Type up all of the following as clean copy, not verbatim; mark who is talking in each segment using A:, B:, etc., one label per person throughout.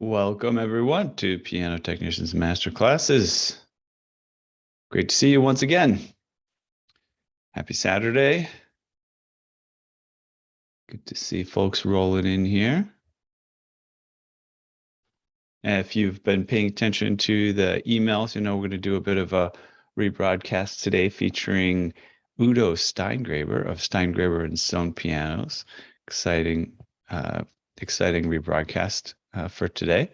A: Welcome everyone to Piano Technicians Master Classes. Great to see you once again. Happy Saturday. Good to see folks rolling in here. And if you've been paying attention to the emails, you know we're going to do a bit of a rebroadcast today featuring Udo Steingraber of Steingraber and Sohn Pianos. Exciting rebroadcast for today.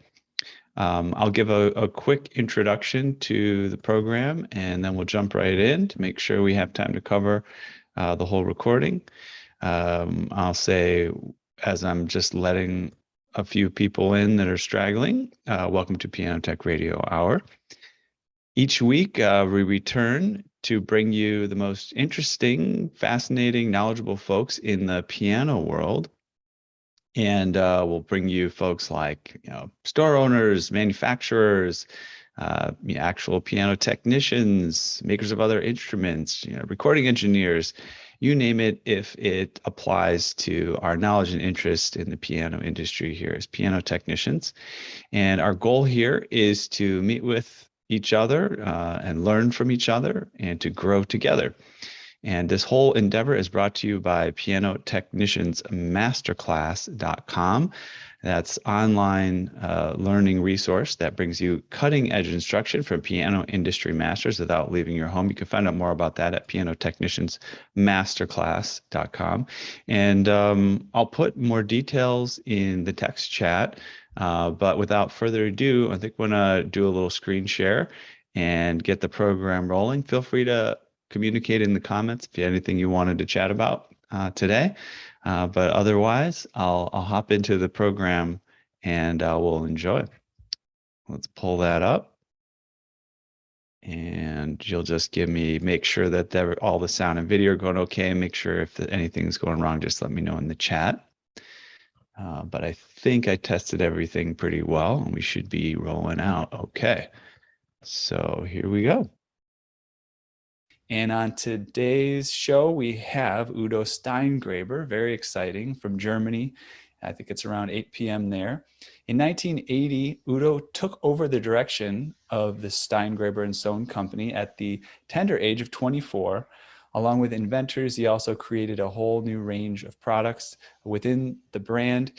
A: I'll give a quick introduction to the program, and then we'll jump right in to make sure we have time to cover the whole recording. I'll say, as I'm just letting a few people in that are straggling, welcome to Piano Tech Radio Hour. Each week, we return to bring you the most interesting, fascinating, knowledgeable folks in the piano world. And we'll bring you folks like, store owners, manufacturers, actual piano technicians, makers of other instruments, recording engineers, you name it, if it applies to our knowledge and interest in the piano industry here as piano technicians. And our goal here is to meet with each other and learn from each other and to grow together. And this whole endeavor is brought to you by pianotechniciansmasterclass.com. That's online learning resource that brings you cutting edge instruction from piano industry masters without leaving your home. You can find out more about that at pianotechniciansmasterclass.com. And I'll put more details in the text chat. But without further ado, I think we're going to do a little screen share and get the program rolling. Feel free to communicate in the comments if you had anything you wanted to chat about today. But otherwise, I'll hop into the program and we'll enjoy. Let's pull that up. And you'll just make sure that all the sound and video are going okay. Make sure if anything's going wrong, just let me know in the chat. But I think I tested everything pretty well, and we should be rolling out okay. So here we go. And on today's show, we have Udo Steingraber, very exciting, from Germany. I think it's around 8 p.m. there. In 1980, Udo took over the direction of the Steingraber and Sohn company at the tender age of 24. Along with inventors, he also created a whole new range of products within the brand.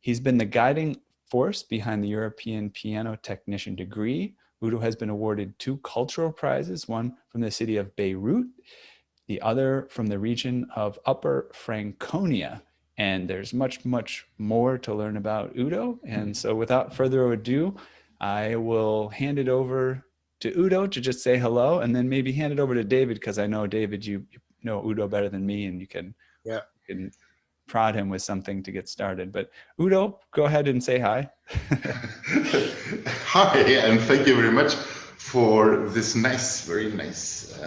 A: He's been the guiding force behind the European Piano Technician degree. Udo has been awarded 2 cultural prizes, one from the city of Beirut, the other from the region of Upper Franconia. And there's much, much more to learn about Udo. And so without further ado, I will hand it over to Udo to just say hello, and then maybe hand it over to David, because I know, David, you know Udo better than me, and you can prod him with something to get started. But Udo, go ahead and say hi.
B: Hi, and thank you very much for this very nice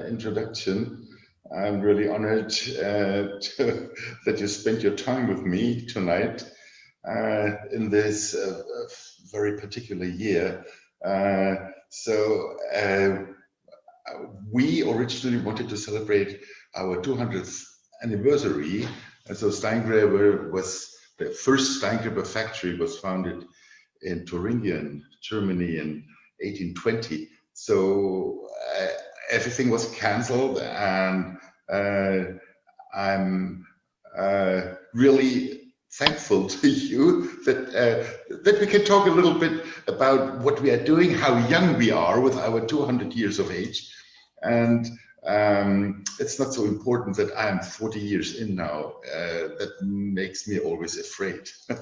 B: introduction. I'm really honored that you spent your time with me tonight in this very particular year. We originally wanted to celebrate our 200th anniversary. And so Steingraber the first Steingraber factory was founded in Thuringen, Germany in 1820. So everything was canceled, and I'm really thankful to you that we can talk a little bit about what we are doing, how young we are with our 200 years of age. And it's not so important that I'm 40 years in now. That makes me always afraid a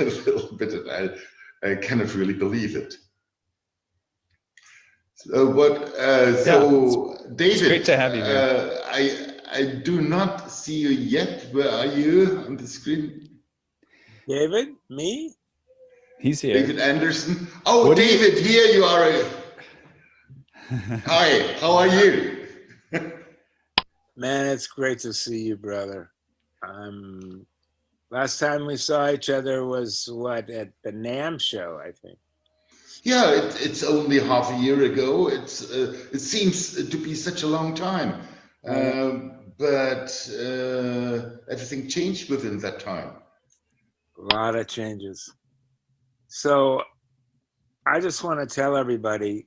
B: little bit, and I cannot really believe it. So David,
A: it's great to have you here.
B: I do not see you yet. Where are you on the screen?
C: David, me?
A: He's here.
B: David Anderson. Oh, what David, here you are. Hi, how are you?
C: Man, it's great to see you, brother. Last time we saw each other was what, at the NAMM show, I think.
B: Yeah, it's only half a year ago. It seems to be such a long time, but everything changed within that time.
C: A lot of changes. So I just want to tell everybody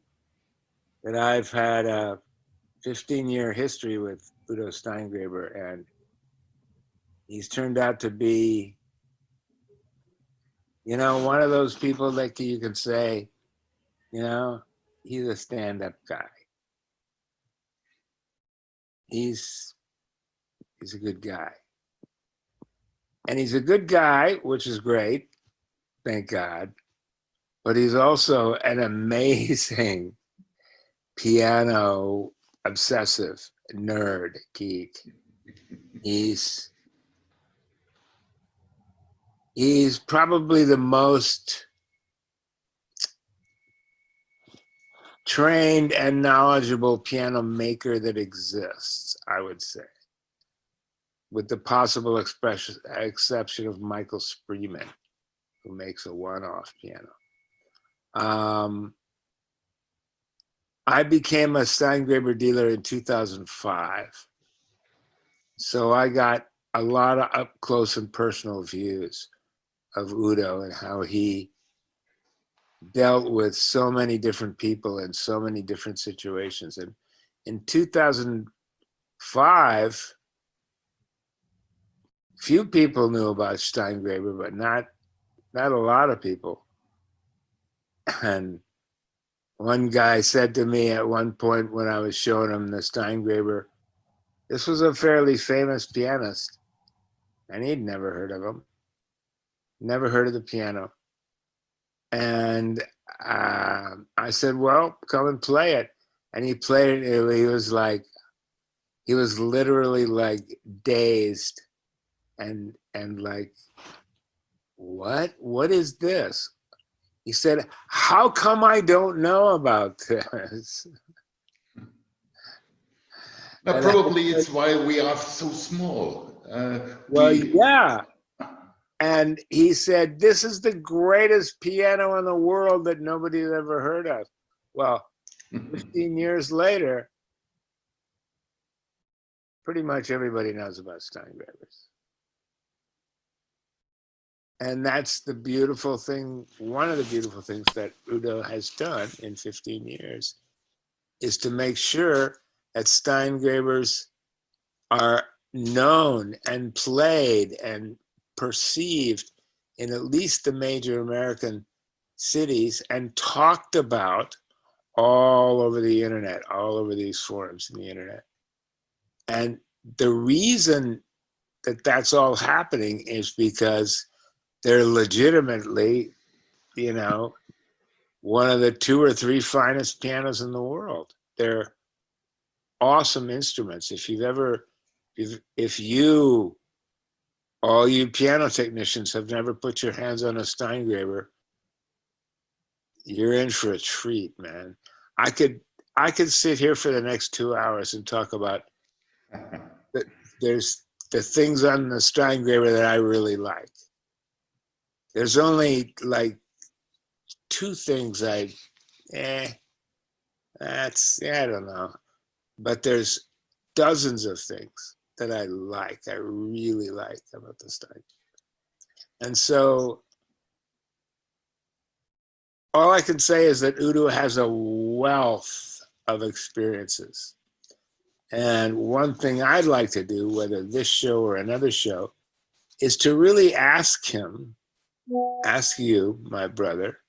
C: that I've had a 15-year history with Udo Steingraber, and he's turned out to be, one of those people that you can say, he's a stand-up guy. He's a good guy. And he's a good guy, which is great, thank God. But he's also an amazing piano obsessive nerd geek. He's probably the most trained and knowledgeable piano maker that exists, I would say, with the possible exception of Michael Spreeman, who makes a one-off piano. I became a Steingraber dealer in 2005. So I got a lot of up close and personal views of Udo and how he dealt with so many different people in so many different situations. And in 2005, few people knew about Steingraber, but not a lot of people. And one guy said to me at one point when I was showing him the Steingraber, this was a fairly famous pianist, and he'd never heard of him, never heard of the piano. And I said, well, come and play it. And he played it, and he was literally like dazed and like, what is this? He said, how come I don't know about this?
B: Now, probably it's why we are so small.
C: Well, yeah. And he said, this is the greatest piano in the world that nobody's ever heard of. Well, 15 years later, pretty much everybody knows about Steingravers. And that's the beautiful thing, one of the beautiful things that Udo has done in 15 years is to make sure that Steingravers are known and played and perceived in at least the major American cities and talked about all over the internet, all over these forums in the internet. And the reason that that's all happening is because they're legitimately, one of the 2 or 3 finest pianos in the world. They're awesome instruments. If all you piano technicians have never put your hands on a Steingraber, you're in for a treat, man. I could sit here for the next 2 hours and talk about there's the things on the Steingraber that I really like. There's only like 2 things I don't know. But there's dozens of things that I really like about the Stein. And so all I can say is that Udo has a wealth of experiences. And one thing I'd like to do, whether this show or another show, is to really ask you, my brother,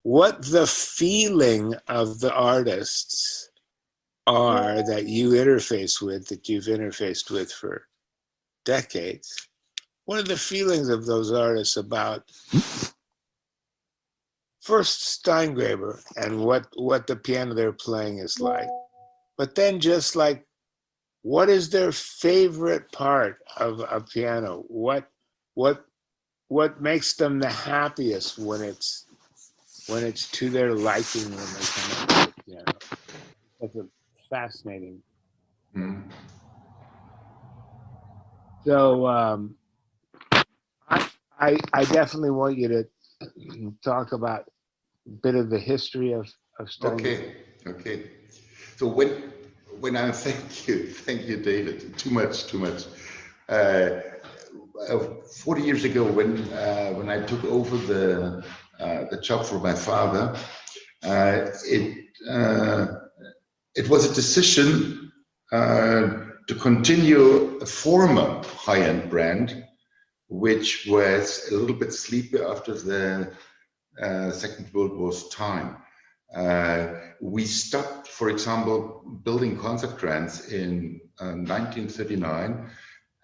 C: what the feeling of the artists are that you interface with, that you've interfaced with for decades. What are the feelings of those artists about first Steingraber and what the piano they're playing is like, but then just like, what is their favorite part of a piano? What makes them the happiest when it's to their liking when they come up with the piano? That's a fascinating.
B: Mm.
C: So I definitely want you to talk about a bit of the history of Steingraber.
B: Okay. So when I thank you, David. Too much. 40 years ago, when I took over the job for my father, it was a decision to continue a former high-end brand, which was a little bit sleepy after the Second World War's time. We stopped, for example, building concert grands in 1939,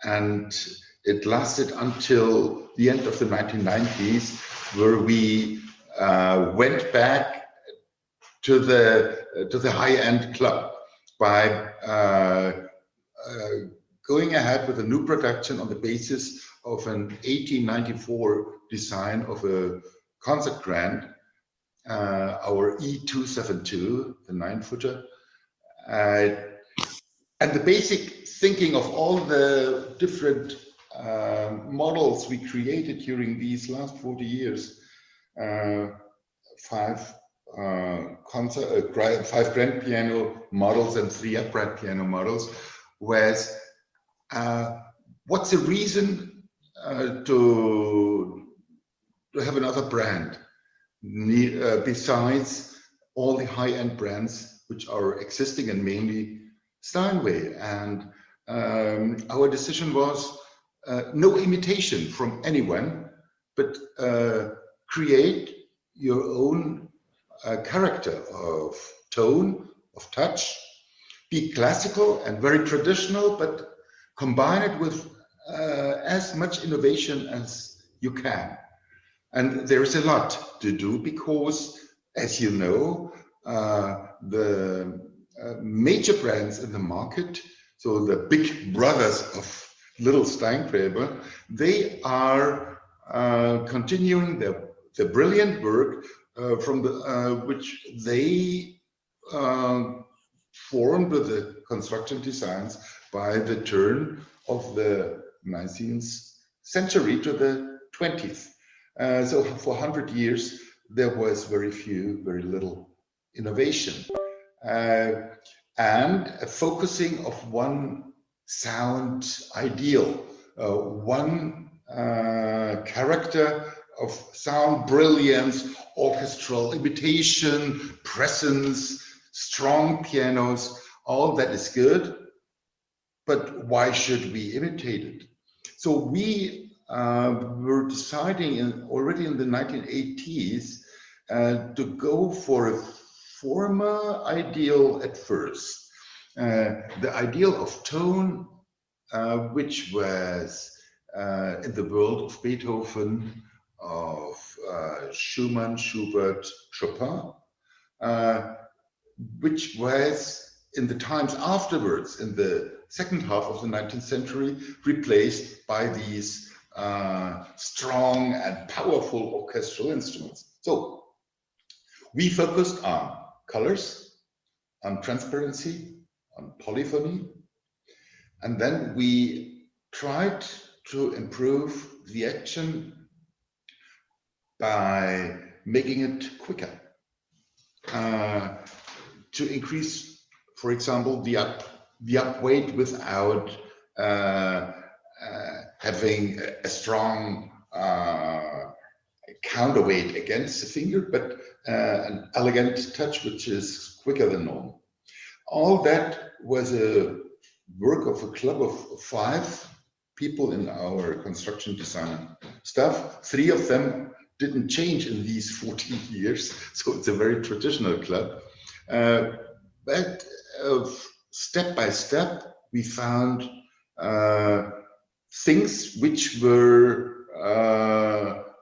B: and it lasted until the end of the 1990s, where we went back to the high-end club by going ahead with a new production on the basis of an 1894 design of a concert grand, our E272, the 9-footer. And the basic thinking of all the different models we created during these last 40 years, 5 grand piano models and 3 upright piano models, was what's the reason to have another brand besides all the high-end brands which are existing, and mainly Steinway. And our decision was no imitation from anyone, but create your own character of tone, of touch, be classical and very traditional, but combine it with as much innovation as you can. And there is a lot to do because, as you know, the major brands in the market, so the big brothers of little Steingraber, they are continuing the brilliant work from the which they formed with the construction designs by the turn of the 19th century to the 20th. So for 100 years, there was very little innovation. And focusing of one sound ideal, one character of sound brilliance, orchestral imitation, presence, strong pianos, all that is good, but why should we imitate it? So we were deciding already in the 1980s to go for a former ideal at first. The ideal of tone, which was in the world of Beethoven, of Schumann, Schubert, Chopin, which was in the times afterwards, in the second half of the 19th century, replaced by these strong and powerful orchestral instruments. So we focused on colors, on transparency, on polyphony, and then we tried to improve the action by making it quicker, to increase, for example, the up weight without having a strong counterweight against the finger, but an elegant touch which is quicker than normal. All that was a work of a club of 5 people in our construction design staff. 3 of them didn't change in these 14 years, so it's a very traditional club. But step by step, we found things which were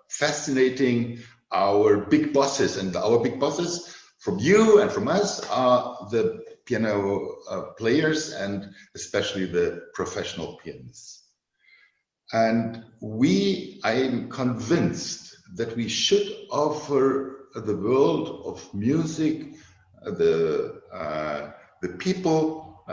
B: fascinating our big bosses. And our big bosses from you and from us are the piano players, and especially the professional pianists. And I am convinced that we should offer the world of music, the people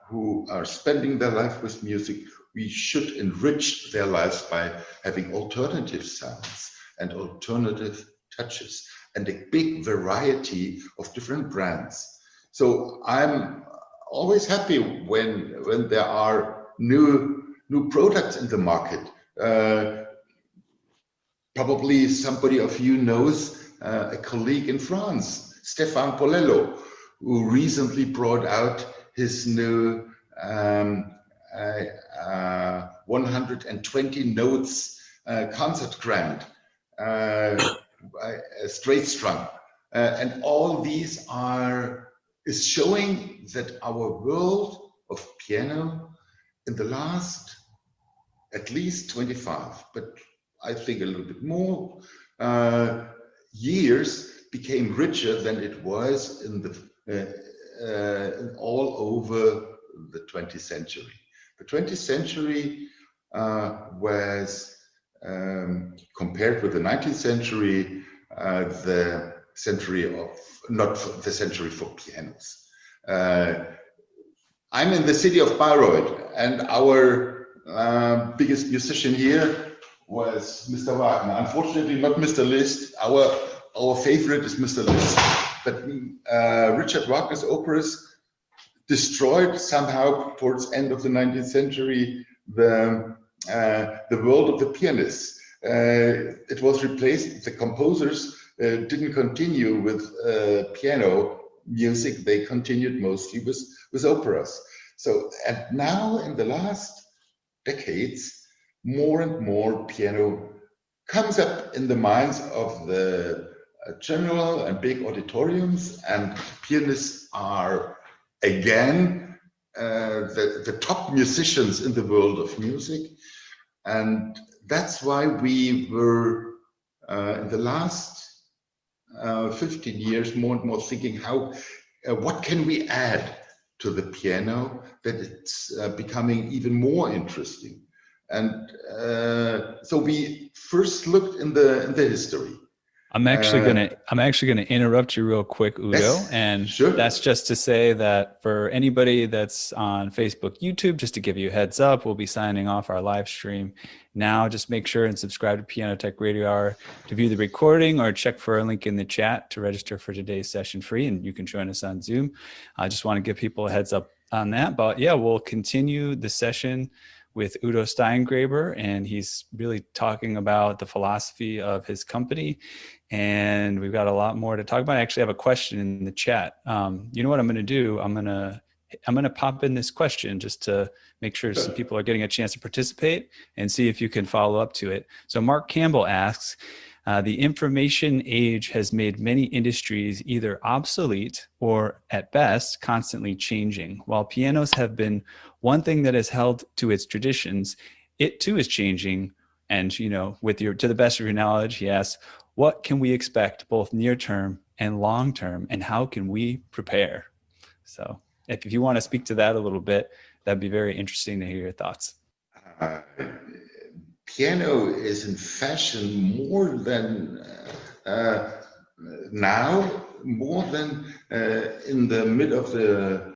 B: who are spending their life with music, we should enrich their lives by having alternative sounds and alternative touches and a big variety of different brands. So I'm always happy when there are new products in the market Probably somebody of you knows a colleague in France, Stéphane Polello, who recently brought out his new 120 notes concert grand, straight strum. And all these is showing that our world of piano in the last at least 25, but I think a little bit more years became richer than it was in the all over the 20th century. The 20th century was compared with the 19th century, the century of not the century for pianos. I'm in the city of Bayreuth, and our biggest musician here was Mr. Wagner. Unfortunately, not Mr. Liszt. Our favorite is Mr. Liszt. But Richard Wagner's operas destroyed somehow towards end of the 19th century the world of the pianists. It was replaced. The composers didn't continue with piano music. They continued mostly with operas. So, and now in the last decades, more and more piano comes up in the minds of the general and big auditoriums, and pianists are again the top musicians in the world of music. And that's why we were in the last 15 years more and more thinking what can we add to the piano that it's becoming even more interesting. And so we first looked in the history.
D: I'm actually gonna interrupt you real quick, Udo,
B: yes,
D: and
B: sure.
D: That's just to say that for anybody that's on Facebook, YouTube, just to give you a heads up, we'll be signing off our live stream now. Just make sure and subscribe to Piano Tech Radio Hour to view the recording, or check for a link in the chat to register for today's session free, and you can join us on Zoom. I just want to give people a heads up on that. But yeah, we'll continue the session with Udo Steingraber, and he's really talking about the philosophy of his company. And we've got a lot more to talk about. I actually have a question in the chat. You know what I'm going to do? I'm going to pop in this question just to make sure some people are getting a chance to participate, and see if you can follow up to it. So Mark Campbell asks, the information age has made many industries either obsolete or at best constantly changing. While pianos have been one thing that has held to its traditions, it too is changing. And, you know, to the best of your knowledge, he asks, what can we expect both near term and long term, and how can we prepare? So if you want to speak to that a little bit, that'd be very interesting to hear your thoughts.
B: Piano is in fashion more than now, more than in the mid of the